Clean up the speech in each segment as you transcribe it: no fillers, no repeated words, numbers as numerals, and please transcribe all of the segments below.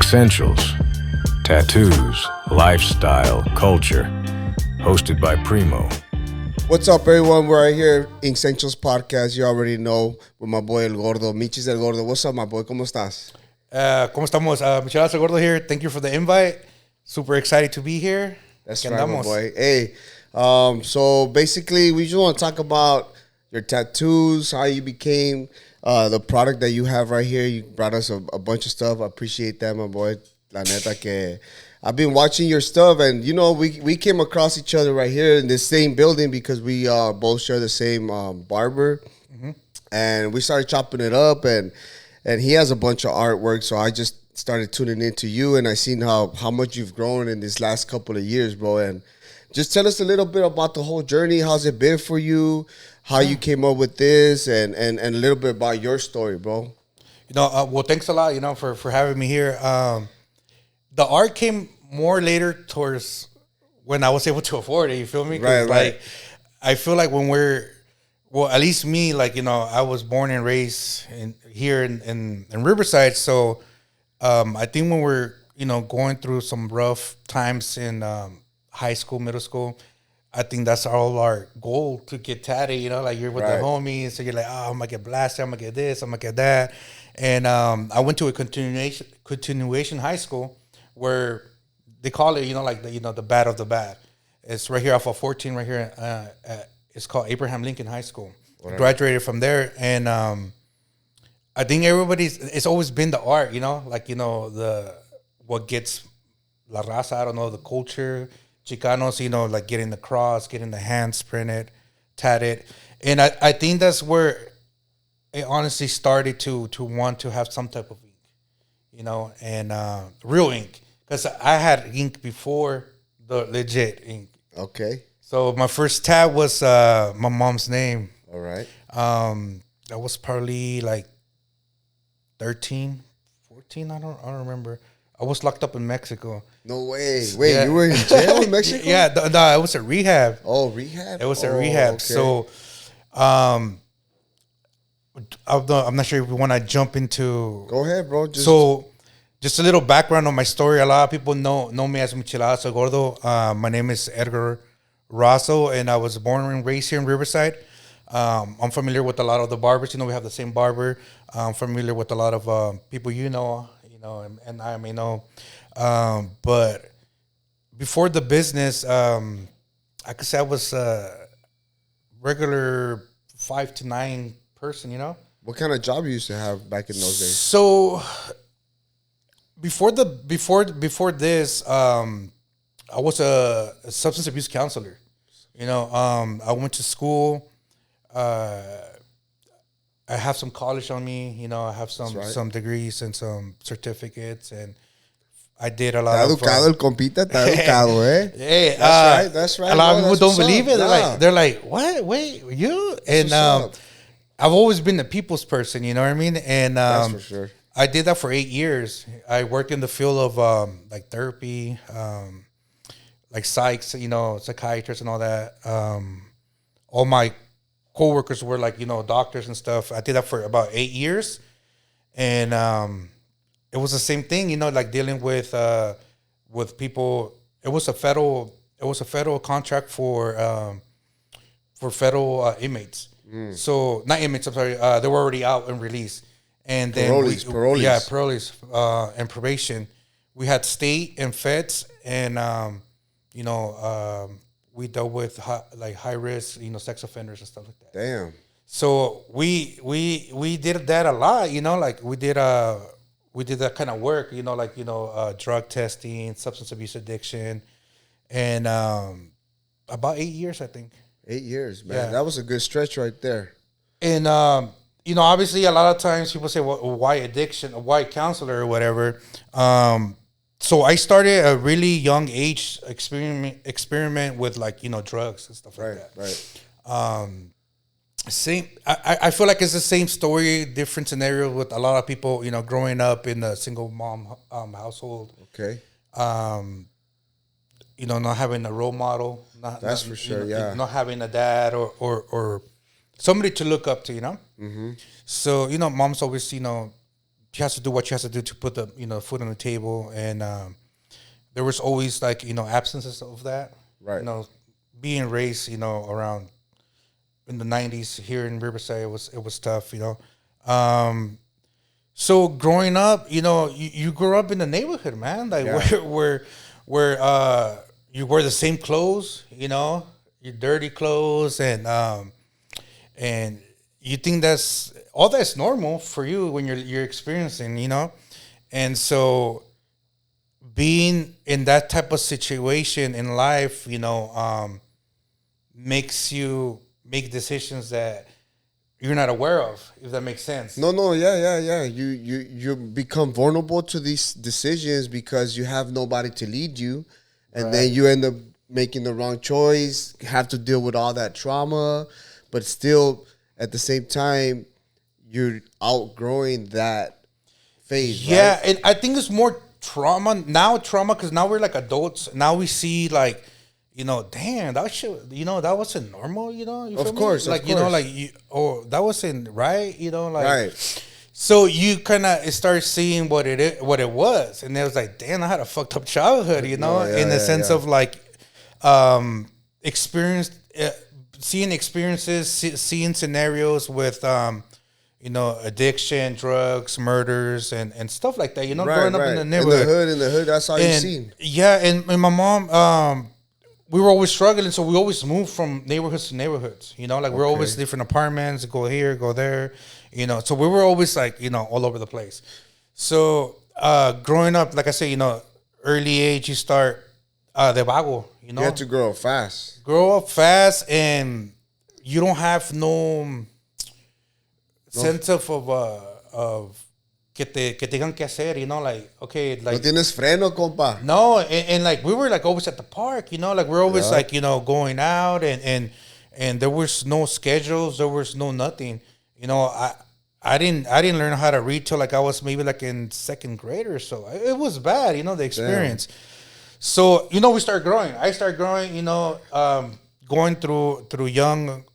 Inksentials, tattoos, lifestyle, culture, hosted by Primo. What's up, everyone? We're right here, Inksentials podcast. You already know, with my boy El Gordo, Michis El Gordo. What's up, my boy? ¿Cómo estás? ¿Cómo estamos? Michis, El Gordo here. Thank you for the invite. Super excited to be here. That's right, my boy. Hey, so basically, we just want to talk about your tattoos, how you became the product that you have right here. You brought us a bunch of stuff. I appreciate that, my boy. La neta que I've been watching your stuff, and you know, we came across each other right here in this same building because we both share the same barber, and we started chopping it up, and he has a bunch of artwork, so I just started tuning into you, and I seen how much you've grown in these last couple of years, bro. And just tell us a little bit about the whole journey. How's it been for you? How you came up with this, and a little bit about your story, bro. You know, well, thanks a lot, you know, for having me here. The art came more later towards when I was able to afford it. You feel me? Right. Like, I feel like when at least me, like, you know, I was born and raised here in Riverside. So I think when we're, you know, going through some rough times in high school, middle school, I think that's all our goal, to get tatted, you know, like you're with the homies. So you're like, oh, I'm going to get blasted. I'm going to get this. I'm going to get that. And I went to a continuation high school where they call it, you know, like the bad of the bad. It's right here off of 14, right here. It's called Abraham Lincoln High School. I graduated from there, and I think it's always been the art, you know, like, you know, what gets la raza, I don't know, the culture, Chicanos, you know, like getting the cross, getting the hands printed, tatted, and I think that's where it honestly started to want to have some type of ink, you know, and real ink. Because I had ink before the legit ink. Okay. So my first tab was my mom's name. All right. That was probably like 13, 14. I don't remember. I was locked up in Mexico. No way. Wait, yeah. You were in jail in Mexico? Yeah, no, it was a rehab. Oh, rehab? It was a rehab. Okay. So I'm not sure if we want to jump into... Go ahead, bro. Just a little background on my story. A lot of people know me as Michis El Gordo. My name is Edgar Razo, and I was born and raised here in Riverside. I'm familiar with a lot of the barbers. You know, we have the same barber. I'm familiar with a lot of people you know, and I may know. But before the business, I could say I was a regular 5 to 9 person, you know. What kind of job you used to have back in those days? So... Before this, I was a substance abuse counselor. You know, I went to school. I have some college on me. You know, I have some degrees and some certificates, and I did a lot of... Está educado el compita, está educado, eh? Hey, that's right. A lot of people don't believe it. They're like, what? Wait, you? And I've always been a people's person. You know what I mean? And that's for sure. I did that for 8 years. I worked in the field of like therapy, like psychs, you know, psychiatrists and all that. All my coworkers were like, you know, doctors and stuff. I did that for about 8 years, and it was the same thing, you know, like dealing with people. It was a federal contract for federal inmates. So not inmates. I'm sorry. They were already out and released. And then parolees. Yeah, parolees and probation. We had state and feds, and you know, we dealt with high risk, you know, sex offenders and stuff like that. Damn. So we did that a lot, you know, like we did that kind of work, you know, like, you know, drug testing, substance abuse addiction, and about 8 years, I think. 8 years, man. Yeah. That was a good stretch right there. And you know, obviously, a lot of times people say, well, why addiction, why counselor or whatever. So I started at a really young age experiment with, like, you know, drugs and stuff like that. Right. Same. I feel like it's the same story, different scenario with a lot of people, you know, growing up in a single mom household. Okay. You know, not having a role model. That's for sure, yeah. Not having a dad or somebody to look up to, you know? Mm-hmm. So, you know, mom's always, you know, she has to do what she has to do to put the food on the table, and there was always like absences of that. Right. Being raised around in the 90s here in Riverside, it was tough. So growing up, you grew up in the neighborhood, man. Like where you wear the same clothes, your dirty clothes, and you think that's normal for you when you're experiencing, and so being in that type of situation in life, makes you make decisions that you're not aware of, if that makes sense. No, yeah. You become vulnerable to these decisions because you have nobody to lead you, and then you end up making the wrong choice, have to deal with all that trauma, but still at the same time you're outgrowing that phase. Yeah, right? and I think it's more trauma because now we're like adults. Now we see like, damn, that shit, that wasn't normal, you feel Of me? course, like, of course. that wasn't right, like, Right. So you kind of start seeing what it was, and it was like, damn, I had a fucked up childhood, in the sense of like, experienced, seeing experiences, seeing scenarios with, addiction, drugs, murders, and stuff like that. Growing up in the neighborhood, In the hood, that's all you seen. Yeah, and my mom, we were always struggling, so we always moved from neighborhoods to neighborhoods. We're always different apartments, go here, go there. So we were always like, all over the place. So growing up, like I say, early age, you start de vago. You have to grow fast. Grow up fast, and you don't have no sense of que te digan qué hacer, like, okay, like, No tienes freno, compa. no, and like we were like always at the park, like we're always like going out, and there was no schedules, there was no nothing, I didn't learn how to read till like I was maybe like in second grade or so. It was bad, the experience. Damn. So we start growing. I start growing, going through young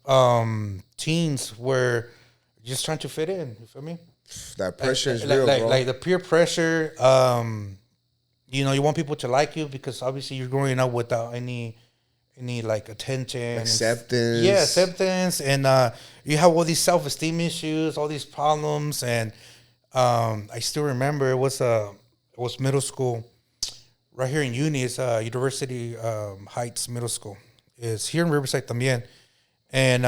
teens where you're just trying to fit in. You feel me? That pressure is real, bro. Like the peer pressure. You want people to like you because obviously you're growing up without any like attention, acceptance. Yeah, acceptance, and you have all these self-esteem issues, all these problems, and I still remember it was middle school, right here in Uni. It's University Heights Middle School. It's here in Riverside también, and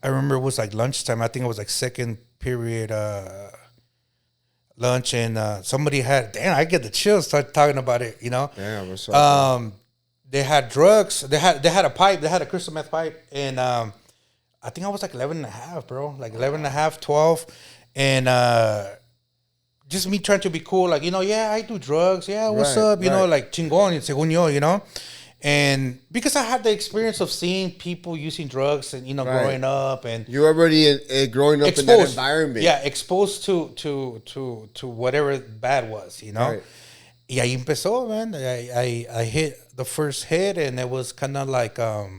I remember it was like lunchtime. I think it was like second period lunch, and somebody had, damn, I get the chills start talking about it, Yeah, what's up? They had drugs. They had a pipe. They had a crystal meth pipe, and I think I was like 11 and a half, bro. Like 11 and a half, 12, and just me trying to be cool, like, yeah, I do drugs. Yeah, what's up? Like chingón, según yo, And because I had the experience of seeing people using drugs and growing up, and you're already growing up exposed, in that environment. Yeah, exposed to whatever bad was, Right. Y ahí empezó, man. I hit the first hit, and it was kind of like at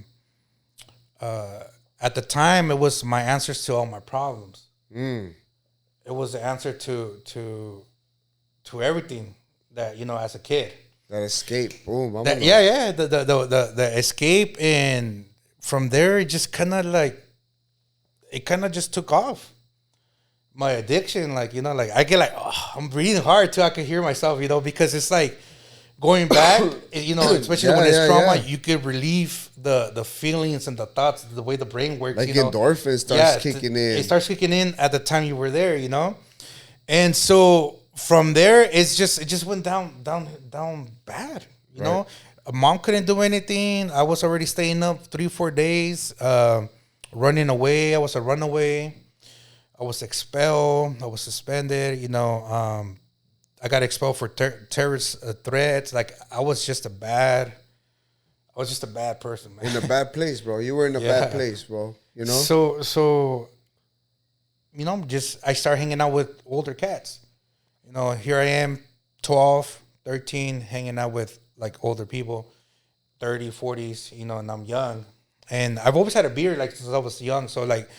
the time it was my answers to all my problems. It was the answer to everything that as a kid. That escape, boom. The escape, and from there it just kind of like just took off. My addiction, like like I get like, oh, I'm breathing hard too. I can hear myself, because it's like going back, especially when it's trauma, you could relieve the feelings and the thoughts, the way the brain works. Like endorphins starts kicking in. It starts kicking in at the time you were there, and so. From there, it just went down bad. Right. Mom couldn't do anything. I was already staying up 3-4 days, running away. I was a runaway. I was expelled. I was suspended. I got expelled for terrorist threats. Like I was just a bad person, man. In a bad place, bro. You were in a bad place, bro. So just I started hanging out with older cats. Here I am, 12, 13, hanging out with like older people, 30, 40s, and I'm young. And I've always had a beard like since I was young. So like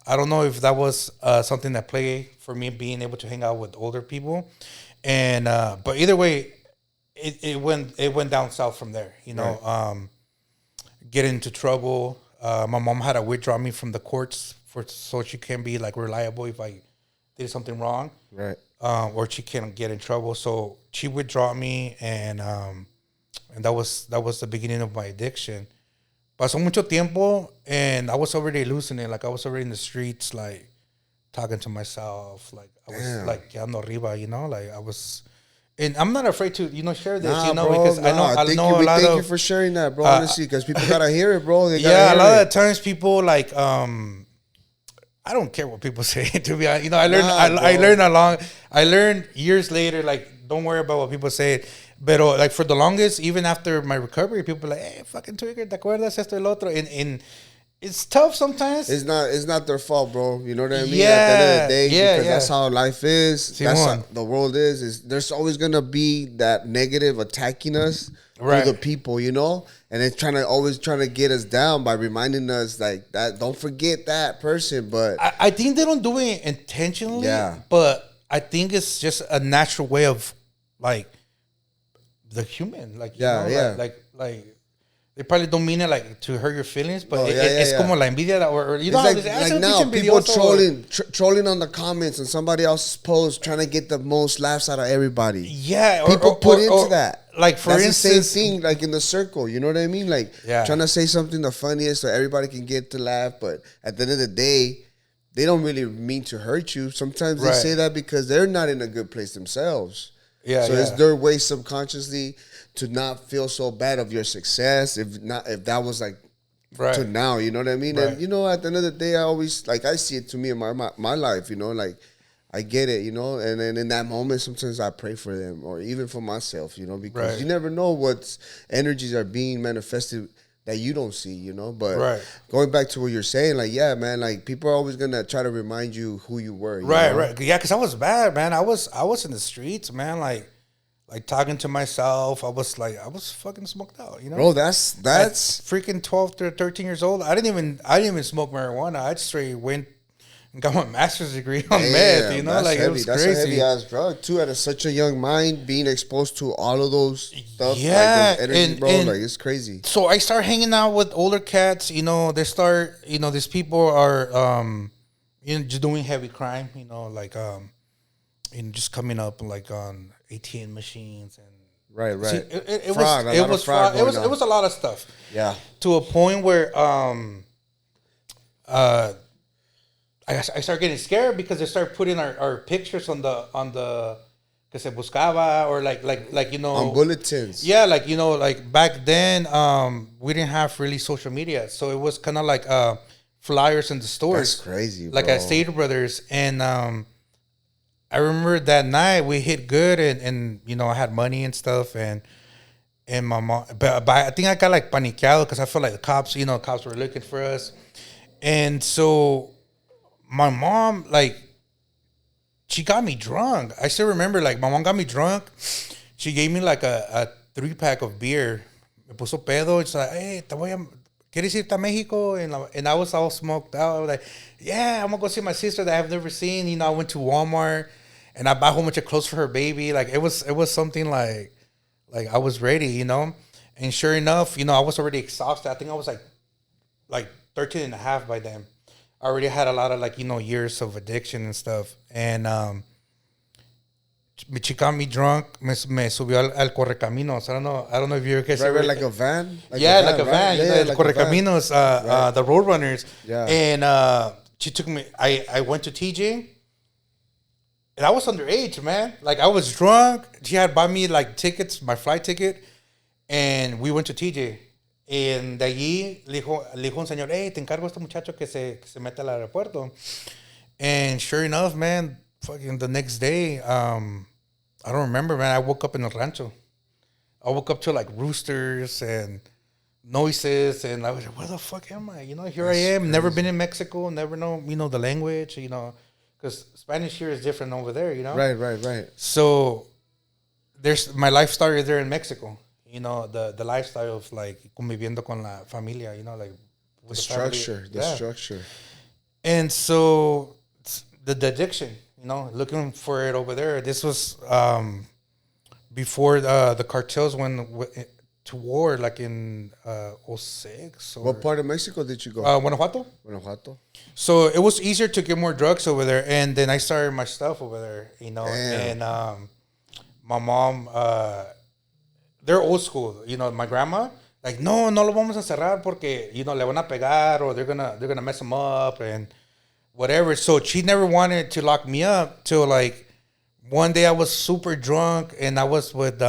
I don't know if that was something that played for me being able to hang out with older people, and but either way, it went down south from there. You know, get into trouble. My mom had to withdraw me from the courts so she can be like reliable if I did something wrong, Right. or she can't get in trouble. So she withdraw me, and that was the beginning of my addiction. Pasó mucho tiempo, and I was already losing it. Like I was already in the streets, like talking to myself. Like I was like quedando arriba, you know. Like I was. And I'm not afraid to, share this, Bro, because I know a lot thank of. you for sharing that, bro. Honestly, because people gotta hear it, bro. They gotta Yeah, a hear lot it. of times people like I don't care what people say. To be honest, I learned I learned years later. Like, don't worry about what people say. But like for the longest, even after my recovery, people were like, "Hey, fucking Twigger, ¿te acuerdas esto el otro?" And it's tough sometimes. It's not their fault, bro. You know what I mean? Yeah, At the end of the day, yeah, because yeah. that's how life is. Simón. That's how the world is there's always gonna be that negative attacking us Right. through the people, and it's always trying to get us down by reminding us like that. Don't forget that person. But I think they don't do it intentionally. Yeah. But I think it's just a natural way of like the human, like like they probably don't mean it like to hurt your feelings, but it's como la envidia or you know it's how like now people trolling on the comments on somebody else's post, trying to get the most laughs out of everybody. Yeah, People put into that. Like for That's instance, the same thing, like in the circle. You know what I mean? Like trying to say something the funniest so everybody can get to laugh, but at the end of the day, they don't really mean to hurt you. Sometimes they say that because they're not in a good place themselves. Yeah, so it's their way subconsciously to not feel so bad of your success. If that was like to now, you know what I mean? Right. And at the end of the day, I always I see it to me in my life. Like I get it, and then in that moment, sometimes I pray for them or even for myself, because you never know what energies are being manifested that you don't see, But going back to what you're saying, like, yeah, man, like people are always gonna try to remind you who you were. Right. Yeah, because I was bad, man. I was in the streets, man. Like talking to myself. I was fucking smoked out, Bro, that's At freaking 12 to 13 years old. I didn't even smoke marijuana. I just straight went and got my master's degree on meth, That's like heavy. it was That's crazy. a heavy ass drug too. At such a young mind, being exposed to all of those stuff, Yeah, like those energies, bro, like it's crazy. So I start hanging out with older cats. They start. These people are just doing heavy crime. Just coming up like on ATM machines and Right. See, it was fraud. It was a lot of stuff. Yeah. To a point where I started getting scared because they started putting our pictures on the que se buscaba or like on bulletins. Yeah, like back then we didn't have really social media, so it was kind of like flyers in the stores. That's crazy, like bro. at Stater Brothers, and I remember that night we hit good, and I had money and stuff, and my mom, but I think I got like paniqueado because I felt like the cops were looking for us, and so my mom she got me drunk. I still remember my mom got me drunk. She gave me like a 3-pack of beer. Me puso pedo. It's like, hey, ¿quieres irte a Mexico? And I was all smoked out. I was like, yeah, I'm gonna go see my sister that I've never seen. I went to Walmart and I bought a whole bunch of clothes for her baby. Like it was something like I was ready, And sure enough, I was already exhausted. I think I was like 13 and a half by then. I already had a lot of years of addiction and stuff. And she got me drunk. Me subió al Correcaminos. I don't know if you ever Right, like a van? like a van. Right? El Correcaminos, the road runners. Yeah. And she took me. I went to TJ. And I was underage, man. Like I was drunk. She had bought me tickets, my flight ticket. And we went to TJ. And de allí le dijo un señor, hey, te encargo a este muchacho que se mete al aeropuerto. And sure enough, man, fucking the next day, I don't remember, man. I woke up in El Rancho. I woke up to roosters and noises, and I was like, where the fuck am I? Here I am. Crazy. Never been in Mexico. Never know, the language. Because Spanish here is different over there. Right. So my life started there in Mexico. The lifestyle of conviviendo con la familia, with the structure. And so the addiction, looking for it over there. This was before the cartels went to war, like in '06 or What part of Mexico did you go? Guanajuato. Guanajuato. So it was easier to get more drugs over there, and then I started my stuff over there, Damn. and my mom, they're old school, my grandma, like, no lo vamos a cerrar porque, le van a pegar or they're gonna mess them up and whatever. So she never wanted to lock me up till like one day I was super drunk and I was with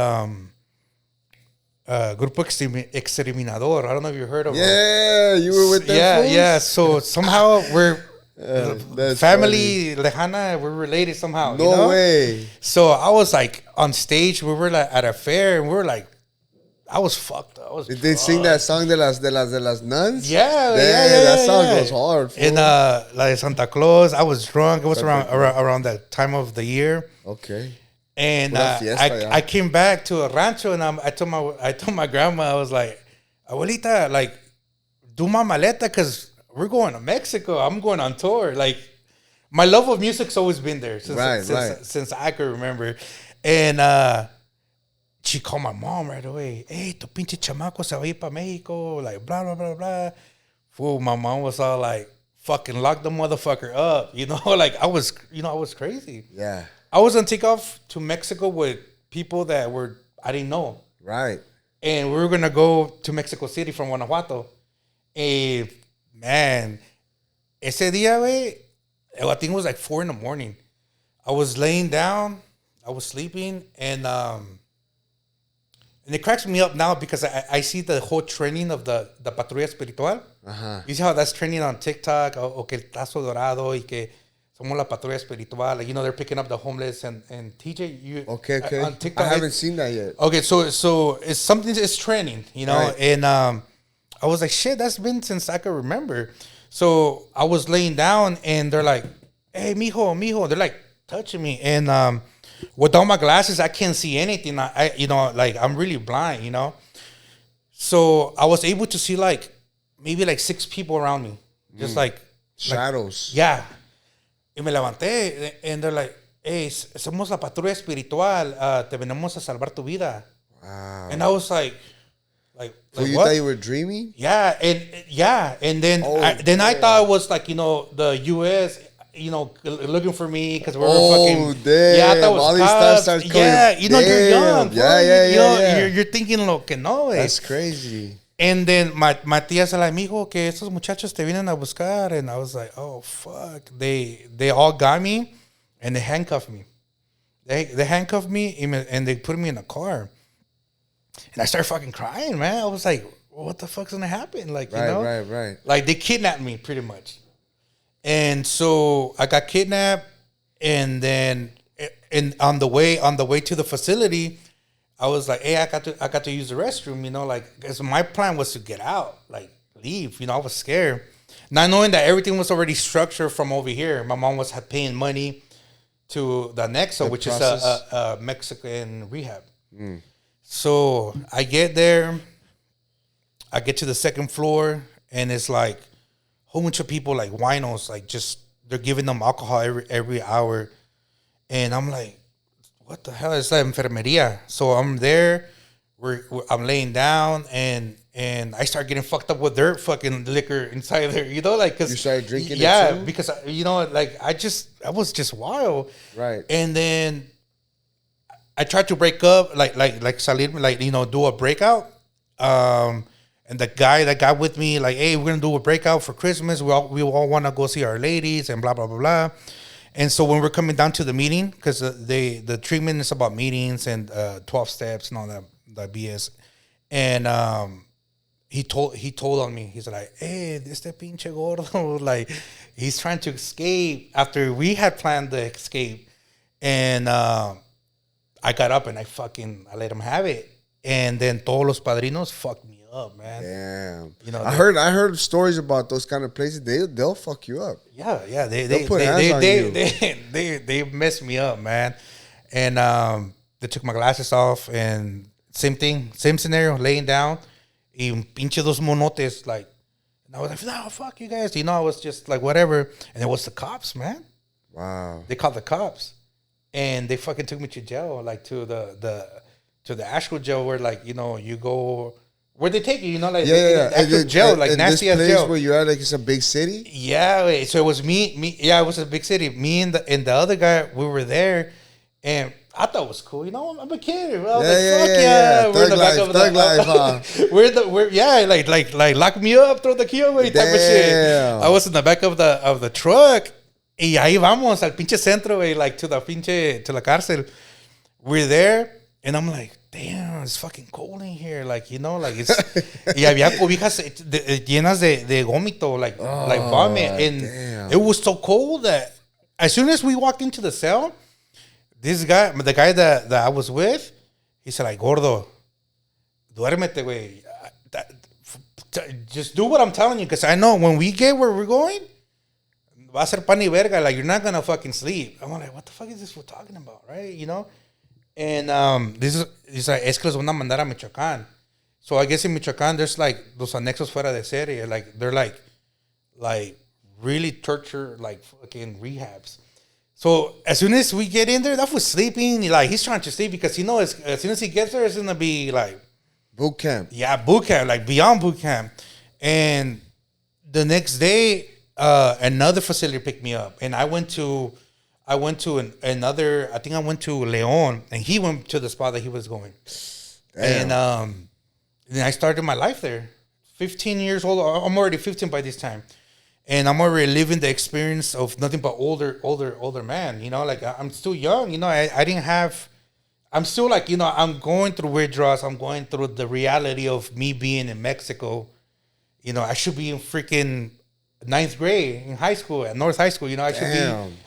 Grupo Exterminador. I don't know if you heard of them. Yeah, you were with them. Yeah. So somehow we're that's family lejana. We're related somehow. No way. So I was like on stage. We were like at a fair, and we were like, I was fucked up. I was Did they sing that song de las nuns? Yeah, that song goes hard. Fool. And like Santa Claus, I was drunk. It was around that time of the year. Okay. And I came back to a rancho, and I told my grandma, I was like, abuelita, like, do my maleta because we're going to Mexico. I'm going on tour. Like, my love of music's always been there since I could remember. And she called my mom right away. Hey, tu pinche chamaco se va a ir para Mexico. Like, blah, blah, blah, blah. Fool, my mom was all like, fucking lock the motherfucker up. Like, I was crazy. Yeah. I was on takeoff to Mexico with people that I didn't know. Right. And we were going to go to Mexico City from Guanajuato. And, man, ese día, güey, I think it was like 4 a.m. I was laying down. I was sleeping. And it cracks me up now because I see the whole trending of the patrulla espiritual. Uh-huh. You see how that's trending on TikTok? O que el tazo dorado y que somos la patrulla espiritual. Like, they're picking up the homeless and TJ, you okay. On TikTok, I haven't seen that yet. Okay, so it's something. It's trending, Right. And I was like, shit, that's been since I could remember. So I was laying down, and they're like, hey, mijo. They're like touching me, and without my glasses, I can't see anything. I like I'm really blind, So I was able to see like maybe like 6 people around me, just like shadows. Yeah. Y me levanté, and they're like, hey, somos la patrulla espiritual. Te venimos a salvar tu vida. Wow. And I was like So you what? thought you were dreaming? Yeah, and then I thought it was like the U.S. looking for me because we were fucking. Damn. Yeah, I thought it was all these cops. stars start coming. Yeah, you're young. Yeah. You're thinking lo que no. That's crazy. And then my tía se like, mijo, que estos muchachos te vienen a buscar, and I was like, oh fuck, they all got me, and they handcuffed me. They handcuffed me and they put me in a car. And I started fucking crying, man. I was like, what the fuck's gonna happen? Like, Right. Like, they kidnapped me pretty much. And so I got kidnapped, and then on the way to the facility, I was like, hey, I got to use the restroom, because my plan was to get out, like leave. I was scared. Not knowing that everything was already structured from over here. My mom was paying money to the Nexo, which is a Mexican rehab. Mm. So I get there, I get to the second floor, and it's like a whole bunch of people, like winos, like just they're giving them alcohol every hour, and I'm like, what the hell is that enfermería? So I'm there, I'm laying down, and I start getting fucked up with their fucking liquor inside there, because you started drinking. Yeah, it too? Because I was just wild, right? And then I tried to break up, like salir, do a breakout. And the guy that got with me, like, hey, we're gonna do a breakout for Christmas. We all want to go see our ladies and blah blah blah blah. And so when we're coming down to the meeting, because the treatment is about meetings and 12 steps and all that BS, and he told on me. He's like, hey, this pinche gordo, like he's trying to escape after we had planned the escape, and I got up and I let him have it, and then todos los padrinos fucked me up, man. Damn. I heard stories about those kind of places. They'll fuck you up. Yeah. They'll put hands on you. They messed me up, man. And they took my glasses off, and same thing, same scenario, laying down. Y pinche dos monotes, like And I was like, no, fuck you guys. You know, I was just like, whatever. And it was the cops, man. Wow. They called the cops. And they fucking took me to jail, like to the actual jail where, like, you know, you go where they take you, you know, like actual jail, like nasty ass jail. Where you're at, like it's a big city. Yeah, wait, so it was me. Yeah, it was a big city. Me and the other guy, we were there, and I thought it was cool. You know, I'm a kid. I was like, fuck yeah. We're in the back of Thug life, huh? we're lock me up, throw the key away type of shit. I was in the back of the truck. Y ahí vamos al pinche centro, güey, like to la cárcel. We're there, and I'm like, damn, it's fucking cold in here. Like, you know, like it's. Y había cobijas llenas de gómito, like vomit. And damn. It was so cold that as soon as we walked into the cell, this guy, the guy that I was with, he said, like, Gordo, duérmete, güey. Just do what I'm telling you, because I know when we get where we're going, va a ser pan y verga. Like, you're not gonna fucking sleep. I'm like, what the fuck is this fool talking about, right? You know? And he's like, es que los van a mandar a Michoacán. So I guess in Michoacán, there's like los anexos fuera de serie. Like, they're like really torture, like fucking rehabs. So as soon as we get in there, that was sleeping. Like, he's trying to sleep because he knows as soon as he gets there, it's gonna be like boot camp. Yeah, boot camp, like beyond boot camp. And the next day, another facility picked me up, and I went to another. I think I went to Leon, and he went to the spot that he was going. Damn. And then I started my life there. 15 years old. I'm already 15 by this time, and I'm already living the experience of nothing but older man. You know, like I'm still young. You know, I didn't have. I'm still like, you know, I'm going through withdrawals. I'm going through the reality of me being in Mexico. You know, I should be in freaking 9th grade in high school, at North High School. You know,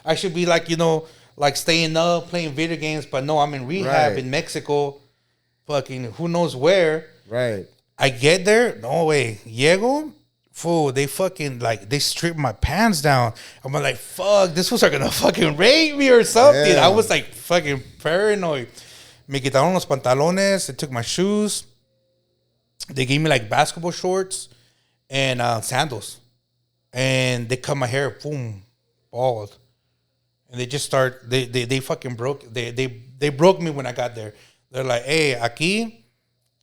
I should be like, you know, like staying up, playing video games, but no, I'm in rehab in Mexico, fucking who knows where. Right. I get there, no way. Llego, fool, they fucking, like, they stripped my pants down. I'm like, fuck, this fools are gonna fucking rape me or something. Damn. I was like fucking paranoid. Me quitaron los pantalones, they took my shoes. They gave me like basketball shorts and sandals. And they cut my hair, boom, bald. And they just they fucking broke, they broke me when I got there. They're like, hey, aquí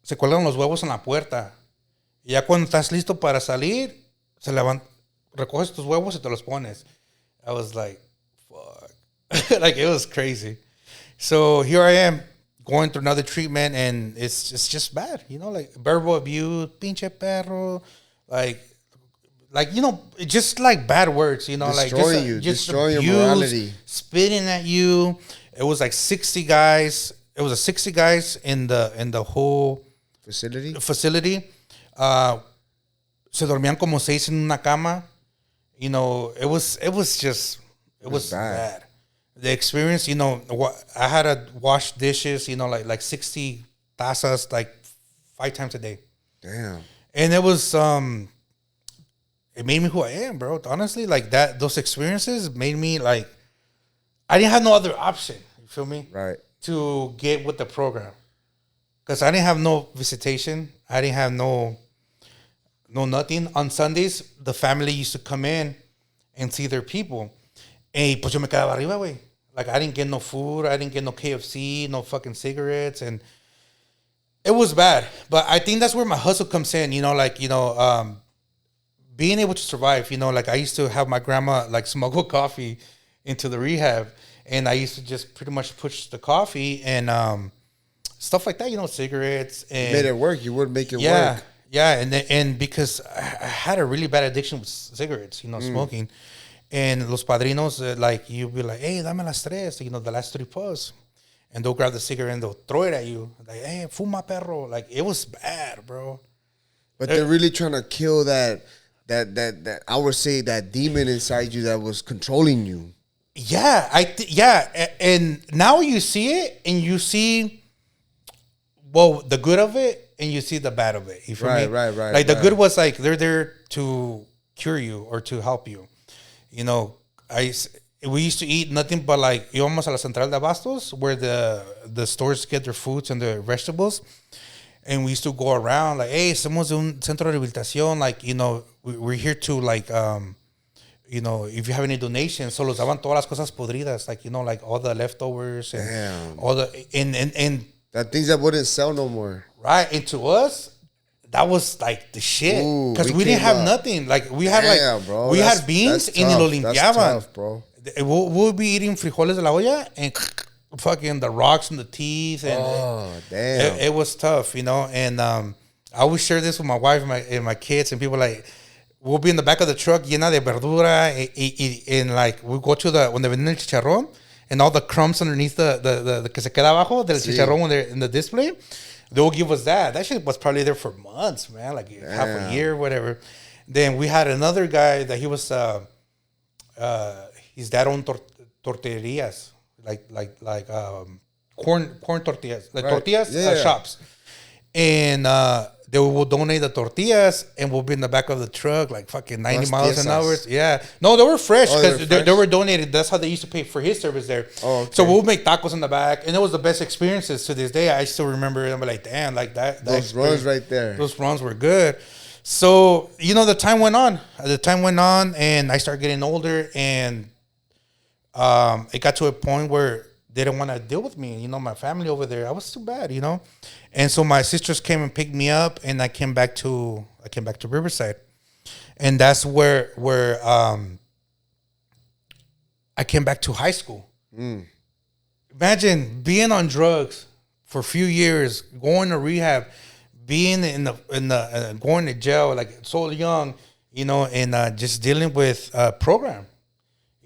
se cuelgan los huevos en la puerta. Y ya cuando estás listo para salir, recoges tus huevos y te los pones. I was like, fuck. Like, it was crazy. So here I am, going through another treatment, and it's just bad. You know, like verbal abuse, pinche perro, like, you know, just like bad words, you know, destroying like just destroying abuse, your morality, spitting at you. It was like 60 guys. It was 60 guys in the whole facility. Se dormían como 6 en una cama. You know, it was bad. The experience, you know, I had to wash dishes, you know, like 60 tazas, like 5 times a day. Damn. And it was it made me who I am, bro. Honestly, like that, those experiences made me like, I didn't have no other option. You feel me? Right. To get with the program, because I didn't have no visitation. I didn't have no nothing. On Sundays, the family used to come in and see their people. And pues yo me quedaba arriba, güey. Like, I didn't get no food. I didn't get no KFC, no fucking cigarettes. And it was bad. But I think that's where my hustle comes in, you know, like, you know, being able to survive, you know, like I used to have my grandma like smuggle coffee into the rehab, and I used to just pretty much push the coffee and stuff like that, you know, cigarettes. And you made it work. You would make it work. Yeah, and because I had a really bad addiction with cigarettes, you know, smoking. And los padrinos, like, you'd be like, hey, dame las tres, you know, the last 3 puffs. And they'll grab the cigarette and they'll throw it at you. Like, hey, fuma perro. Like, it was bad, bro. But they're really trying to kill that I would say that demon inside you that was controlling you. Yeah, and now you see it, and you see, well, the good of it, and you see the bad of it. You feel me? Right. Like, the good was like they're there to cure you or to help you. You know, we used to eat nothing but like íbamos a la central de abastos where the stores get their foods and their vegetables, And we used to go around like, hey, somos de un centro de rehabilitación. Like, we're here to like, if you have any donations, so los daban todas las cosas podridas, like, like all the leftovers and Damn. all the, and That things that wouldn't sell no more. right. And to us, that was like the shit. Ooh, Because we we didn't came have up. nothing. Like, we had Bro, we had beans that's and ni lo tough. That's limpiaban. tough, bro. We'll be eating frijoles de la olla and fucking the rocks in the teeth. And Damn. it was tough, And I always share this with my wife and my kids, and people like, we'll be in the back of the truck llena de verdura, and like we go to when they venden el chicharrón, and all the crumbs underneath the que se queda abajo del chicharrón when they're in the display, they will give us that. That shit was probably there for months, man, like half a year, whatever. Then we had another guy that he was his dad owned tortillas, like corn tortillas, like tortillas shops, and they will donate the tortillas, and we'll be in the back of the truck, like fucking 90 miles an hour. Yeah. No, they were fresh because they were donated. That's how they used to pay for his service there. Oh, okay. So we'll make tacos in the back, and it was the best experiences to this day. I still remember it. I'm like, damn, like that. Those runs right there. Those runs were good. So, the time went on. And I started getting older, and it got to a point where they didn't want to deal with me. My family over there, I was too bad, And so my sisters came and picked me up, and I came back to Riverside, and that's where I came back to high school. Imagine being on drugs for a few years, going to rehab, being in the going to jail like so young, and just dealing with program,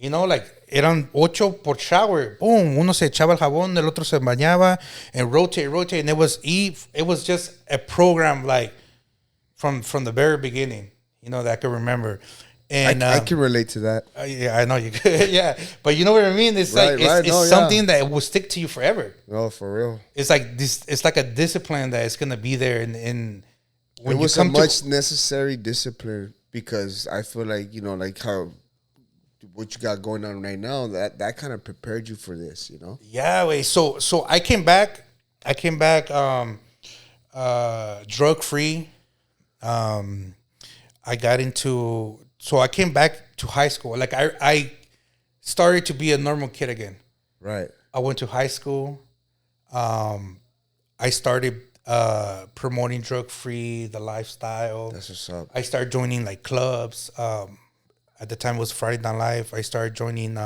like. Eran 8 por shower. Boom. Uno se echaba el jabón, el otro se bañaba, and rotate. And it was just a program like from the very beginning, that I can remember. And I can relate to that. Yeah, I know you could. Yeah. But you know what I mean? It's it's something that will stick to you forever. No, for real. It's like this. It's like a discipline that is gonna be there. And when it was a much necessary discipline, because I feel like, like how what you got going on right now, that kind of prepared you for this, Yeah, wait. So I came back drug free. I got into, so I came back to high school. Like I started to be a normal kid again. Right. I went to high school. I started promoting drug free, the lifestyle. That's what's up. I started joining like clubs. At the time it was Friday Night Live. I started joining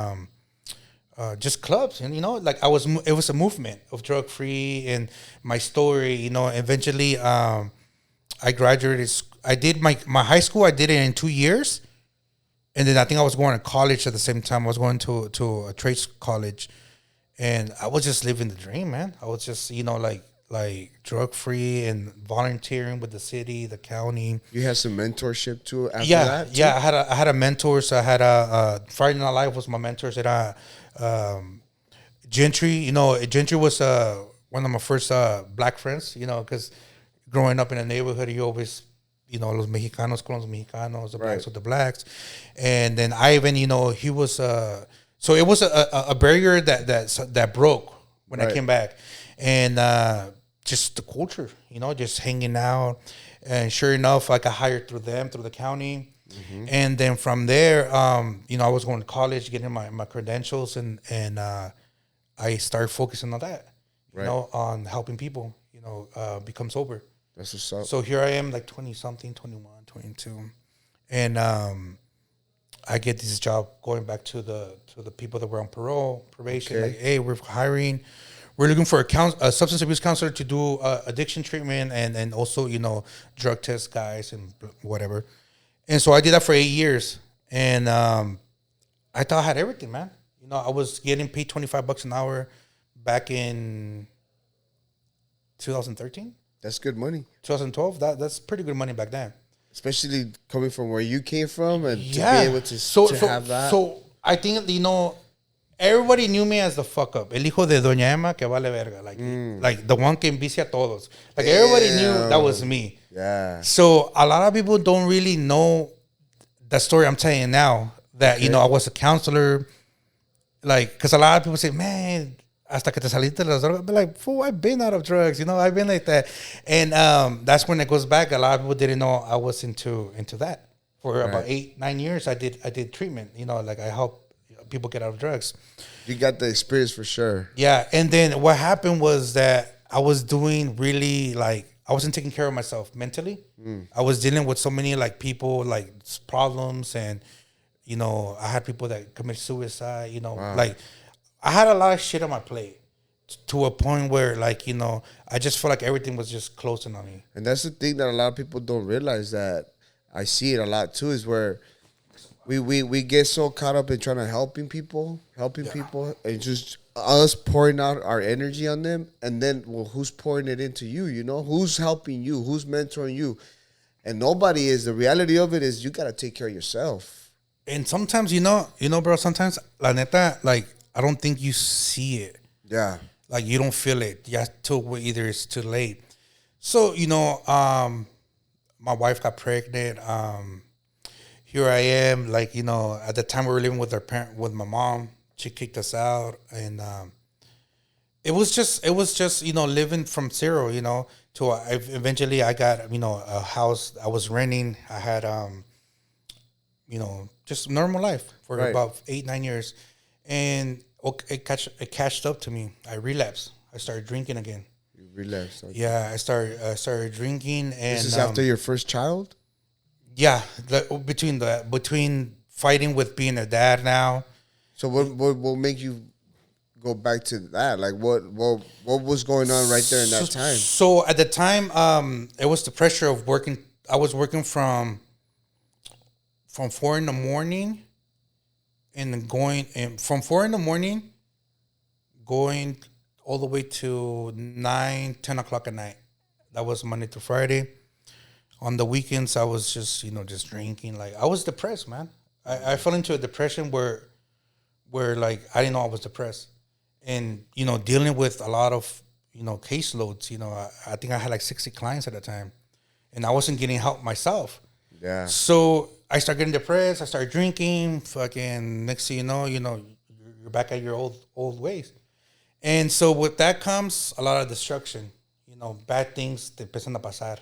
just clubs, and like it was a movement of drug free. And my story, eventually I graduated. I did my high school. I did it in 2 years, and then I think I was going to college at the same time. I was going to a trade college, and I was just living the dream, man. I was just like drug free and volunteering with the city, the county. You had some mentorship too after that? Too? Yeah. I had a mentor. So I had Friday Night Live was my mentors. And Gentry, Gentry was one of my first black friends, because growing up in a neighborhood, you always, los Mexicanos con los Mexicanos, the blacks with the blacks. And then Ivan, he was, so it was a barrier that broke when I came back. And just the culture, just hanging out. And sure enough, I got hired through the county. Mm-hmm. And then from there, I was going to college, getting my credentials, and I started focusing on that, on helping people, become sober. That's what's up. So here I am, like 20-something, 21, 22. And I get this job going back to the people that were on probation. Okay. Like, hey, we're hiring. We're looking for a substance abuse counselor to do addiction treatment and also, drug test guys and whatever. And so I did that for 8 years. And I thought I had everything, man. I was getting paid $25 an hour back in 2013. That's good money. 2012, that's pretty good money back then. Especially coming from where you came from and to be able to have that. So I think, everybody knew me as the fuck up. El hijo de Doña Emma que vale verga. Like the one que envicia a todos. Like everybody knew that was me. Yeah. So a lot of people don't really know the story I'm telling you now. That, I was a counselor. Like, because a lot of people say, man, hasta que te saliste de las drogas. I'd be like, fool, I've been out of drugs, I've been like that. And that's when it goes back. A lot of people didn't know I was into that. For about 8-9 years, I did treatment. Like I help people get out of drugs. You got the experience for sure. Yeah, and then what happened was that I was doing really like I wasn't taking care of myself mentally. I was dealing with so many like people like problems, and I had people that commit suicide. Like I had a lot of shit on my plate to a point where like I just felt like everything was just closing on me. And that's the thing that a lot of people don't realize, that I see it a lot too, is where we get so caught up in trying to helping people, and just us pouring out our energy on them, and then who's pouring it into you? Who's helping you? Who's mentoring you? And nobody is. The reality of it is you gotta take care of yourself. And sometimes bro. Sometimes la neta, like I don't think you see it. Yeah. Like you don't feel it. Yeah, till either it's too late. So my wife got pregnant. Here I am, like, at the time we were living with with my mom. She kicked us out, and it was just living from zero, to eventually I got, a house I was renting. I had, just normal life for about 8-9 years, and it catched up to me. I relapsed. I started drinking again. You relapsed. Okay. Yeah, I started drinking, and this is after your first child. Yeah, between fighting with being a dad now. So what make you go back to that? Like what was going on right there in that time? So at the time, it was the pressure of working. I was working from 4 a.m. and from 4 a.m. going all the way to 9-10 o'clock at night. That was Monday to Friday. On the weekends, I was just drinking. Like I was depressed, man. I fell into a depression where like I didn't know I was depressed, and dealing with a lot of caseloads. I think I had like 60 clients at the time, and I wasn't getting help myself. Yeah. So I started getting depressed. I started drinking. Fucking next thing you know, you're back at your old ways, and so with that comes a lot of destruction. Bad things te empiezan a pasar.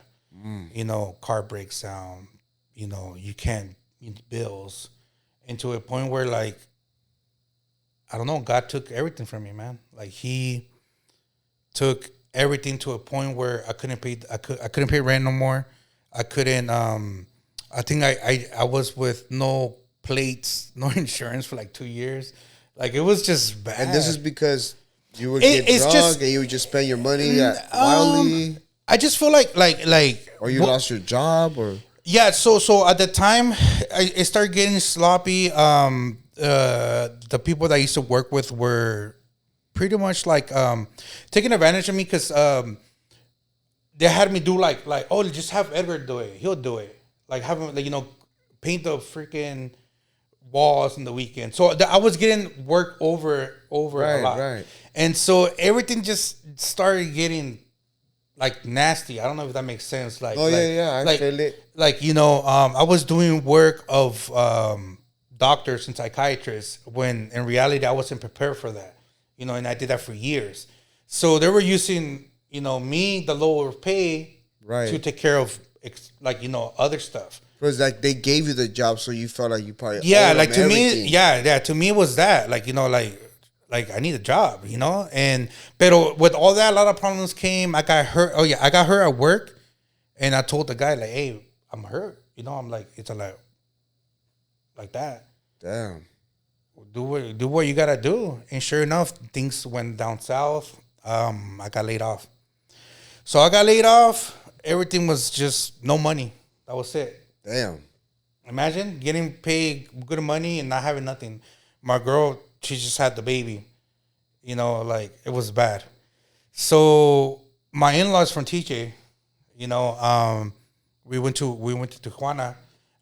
Car breaks down, you can't meet bills, and to a point where like, I don't know, God took everything from me, man. Like he took everything to a point where I couldn't pay rent no more. I couldn't, I think I was with no plates, no insurance for like 2 years. Like it was just bad. And this is because you would get drunk and you would just spend your money wildly. I just feel like or you lost your job, or yeah. So at the time, it started getting sloppy. The people that I used to work with were pretty much like taking advantage of me, because they had me do like oh, just have Edgar do it. He'll do it. Like have him paint the freaking walls on the weekend. So I was getting work over a lot, right. And so everything just started getting like nasty. I don't know if that makes sense. Like, I feel it. Like, I was doing work of doctors and psychiatrists when in reality I wasn't prepared for that. And I did that for years. So they were using, me, the lower pay, to take care of other stuff. Because like they gave you the job, so you felt like you probably like to everything. me, to me it was that like I need a job, and but with all that, a lot of problems came. I got hurt. Oh yeah, I got hurt at work, and I told the guy like, "Hey, I'm hurt." I'm like, it's a like that. Damn. Do what you gotta do, and sure enough, things went down south. I got laid off. So I got laid off. Everything was just no money. That was it. Damn. Imagine getting paid good money and not having nothing. My girl, she just had the baby. Like it was bad. So my in-laws from TJ, we went to Tijuana.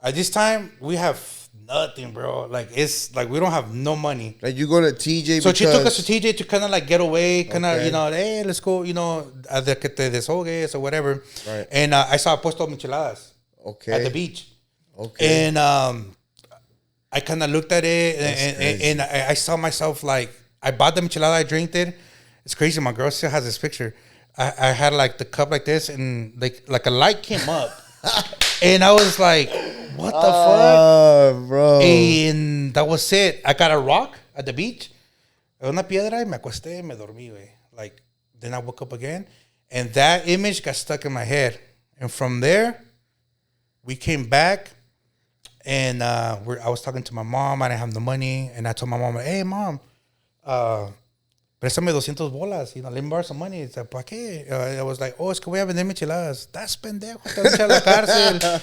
At this time, we have nothing, bro. Like it's like we don't have no money. Like you go to TJ. So she took us to TJ to kind of like get away, kind of hey, let's go, a de que te deshogues or whatever. Right. And I saw Puesto Micheladas. Okay. At the beach. Okay. And I kind of looked at it, and I saw myself like I bought the michelada, I drank it, It's crazy. My girl still has this picture. I had like the cup like this, and like a light came up, and I was like, "What the fuck, bro?" And that was it. I got a rock at the beach, una piedra, y me acosté, me dormí, güey. Like then I woke up again, and that image got stuck in my head. And from there, we came back. And I was talking to my mom. I didn't have the money. And I told my mom, hey, mom, préstame 200 bolas. Let me borrow some money. It's like, ¿para qué? I was like, es que voy a vender micheladas. That's pendejo. Te voy a echar a la cárcel.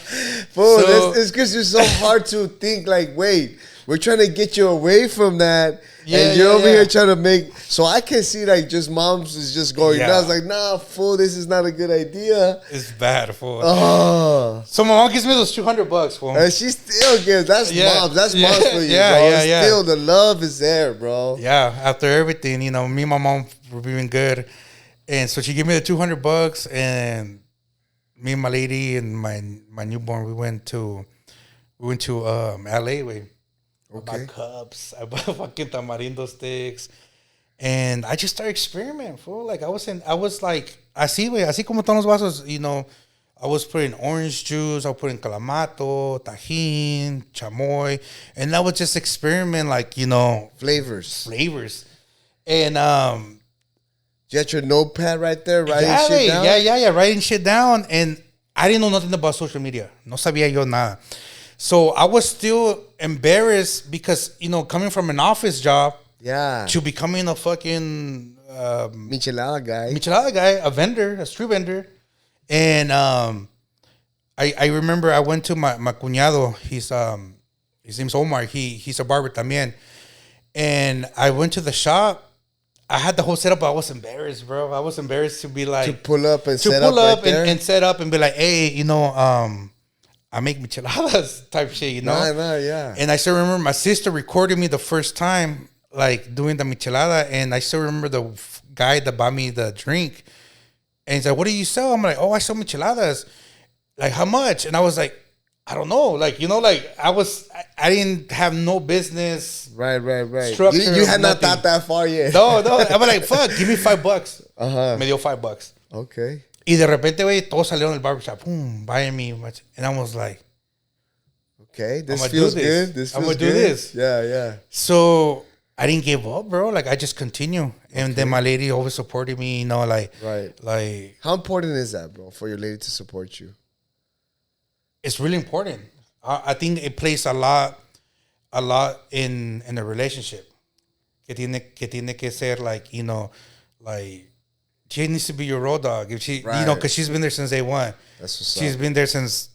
Fool, it's because you're so hard to think, like, wait, we're trying to get you away from that. And you're over here trying to make... So I can see, like, just moms is just going nuts. Like, nah, fool, this is not a good idea. It's bad, fool. Oh. So my mom gives me those $200, fool. And she still gives... That's moms. That's moms for you, bro. Still, the love is there, bro. Yeah, after everything, me and my mom were being good. And so she gave me the $200, and me and my lady and my newborn, we went to LA, way. I bought cups. I bought fucking tamarindo sticks. And I just started experimenting, fool. Like, I was like, así como están los vasos, I was putting orange juice, I was putting clamato, tajin, chamoy. And I would just experiment, like, Flavors. And, you had your notepad right there, writing shit down? Yeah, writing shit down. And I didn't know nothing about social media. No sabía yo nada. So I was still embarrassed because, coming from an office job to becoming a fucking Michelada guy, a vendor, a street vendor. And I remember I went to my cuñado. His name's Omar. He's a barber también. And I went to the shop. I had the whole setup, but I was embarrassed, bro. I was embarrassed to be like... To pull up and set up right there? And set up and be like, hey, I make micheladas type shit, yeah. And I still remember my sister recorded me the first time, like, doing the michelada. And I still remember the guy that bought me the drink. And he's like, what do you sell? I'm like, I sell micheladas. Like, how much? And I was like, I don't know. Like, I didn't have no business. Right. Structure. You had not thought that far yet. No. I was like, fuck, give me $5. Me dio $5. Okay. Y de repente, güey, todos salieron del barbershop. Boom, buying me. And I was like, okay, this feels good. I'm going to do this. Yeah. So I didn't give up, bro. Like, I just continue. And then my lady always supported me, like. Right. Like. How important is that, bro, for your lady to support you? It's really important. I think it plays a lot in a relationship. Que tiene que ser, like, like, she needs to be your road dog. If she, because she's been there since day one. That's what's She's been there since.